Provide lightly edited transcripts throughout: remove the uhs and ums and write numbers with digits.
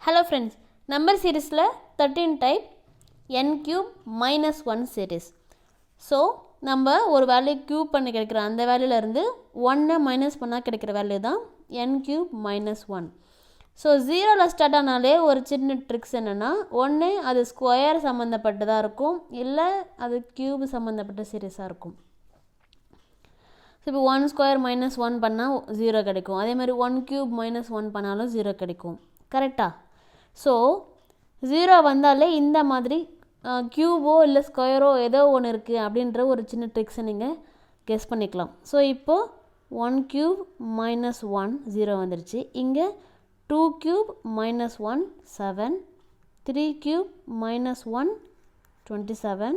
Hello friends, number series 13 type n cube minus 1 series. So, நம்ம ஒரு value cube பண்ணி கிடைக்கிற அந்த வேல்யூல இருந்து 1 மைனஸ் பண்ணா கிடைக்கிற வேல்யூ தான் n cube minus 1. ஸோ 0ல் ஸ்டார்ட் ஆனாலே ஒரு சின்ன ட்ரிக்ஸ் என்னென்னா, ஒன்று அது ஸ்கொயர் சம்மந்தப்பட்டதாக இருக்கும், இல்லை அது கியூப் சம்மந்தப்பட்ட சீரீஸாக இருக்கும். ஸோ இப்போ 1 ஸ்கொயர் மைனஸ் 1 பண்ணால் 0 கிடைக்கும். அதே மாதிரி 1 கியூப் மைனஸ் 1 பண்ணாலும் 0 கிடைக்கும். கரெக்டாக? ஸோ 0 வந்தாலே இந்த மாதிரி க்யூபோ இல்லை ஸ்கொயரோ ஏதோ ஒன்று இருக்குது அப்படின்ற ஒரு சின்ன ட்ரிக்ஸை நீங்கள் கெஸ் பண்ணிக்கலாம். ஸோ இப்போது 1 கியூப் மைனஸ் 1 0 வந்துருச்சு. இங்கே 2 கியூப் மைனஸ் 1 7, 3 கியூப் மைனஸ் 1 27.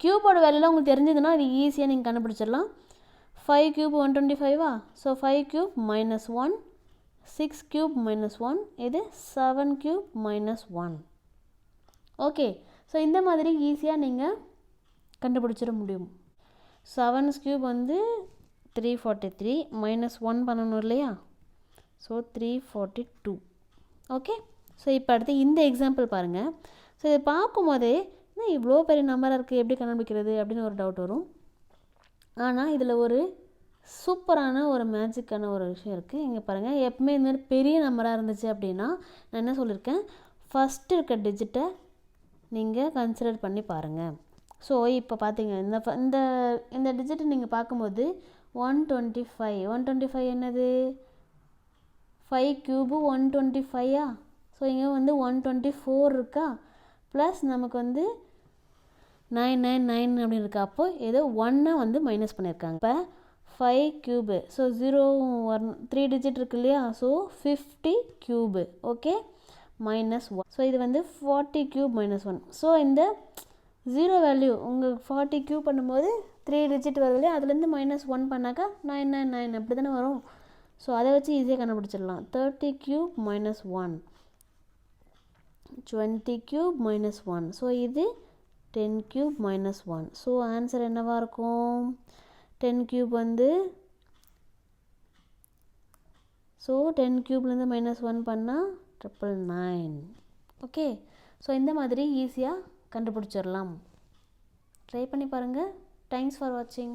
கியூபோட வேல்யூலாம் உங்களுக்கு தெரிஞ்சதுன்னா இது ஈஸியாக நீங்கள் கண்டுபிடிச்சிடலாம். 5 கியூப் 125வா? So 5 cube minus 1, 6 cube minus 1, இது 7 கியூப் மைனஸ் 1. ஓகே, ஸோ இந்த மாதிரி ஈஸியாக நீங்கள் கண்டுபிடிச்சிட முடியும். 7 கியூப் வந்து 343 மைனஸ் 1 பண்ணணும் இல்லையா? ஸோ 342. ஓகே, ஸோ இப்போ அடுத்து இந்த எக்ஸாம்பிள் பாருங்கள். ஸோ இதை பார்க்கும்போதே இவ்வளோ பெரிய நம்பராக இருக்குது, எப்படி கண்டுபிடிக்கிறது அப்படின்னு ஒரு டவுட் வரும். ஆனால் இதில் ஒரு சூப்பரான ஒரு மேஜிக்கான ஒரு விஷயம் இருக்குது. இங்கே பாருங்கள், எப்பவுமே இந்த மாதிரி பெரிய நம்பராக இருந்துச்சு அப்படின்னா நான் என்ன சொல்லியிருக்கேன், ஃபஸ்ட்டு இருக்க டிஜிட்டை நீங்கள் கன்சிடர் பண்ணி பாருங்கள். ஸோ இப்போ பார்த்தீங்க இந்த இந்த டிஜிட்டை நீங்கள் பார்க்கும்போது 125 என்னது? 5 கியூபு 125ஆ? ஸோ இங்கே வந்து 124 இருக்கா? ப்ளஸ் நமக்கு வந்து 999 அப்படின்னு இருக்கா? அப்போது ஏதோ 1 வந்து மைனஸ் பண்ணியிருக்காங்க. இப்போ 5 கியூபு, ஸோ 0 3 டிஜிட் இருக்கு இல்லையா? So 50 cube. Okay, minus 1. So இது வந்து 40 கியூப் மைனஸ் 1. ஸோ இந்த 0 வேல்யூ உங்கள் 40 கியூப் பண்ணும்போது 3 டிஜிட் வருது இல்லையா? அதுலேருந்து மைனஸ் 1 பண்ணாக்கா 999 அப்படி தானே வரும். ஸோ அதை வச்சு ஈஸியாக கண்டுபிடிச்சிடலாம். 30 cube minus 1, 20 cube minus 1. So இது 10 கியூப் மைனஸ் 1. ஸோ ஆன்சர் என்னவாக இருக்கும்? 10 கியூப் வந்து, ஸோ 10 கியூப்லேருந்து மைனஸ் 1 பண்ணால் 999. ஓகே, ஸோ இந்த மாதிரி ஈஸியாக கண்டுபிடிச்சிடலாம். ட்ரை பண்ணி பாருங்கள். தேங்க்ஸ் ஃபார் வாட்சிங்.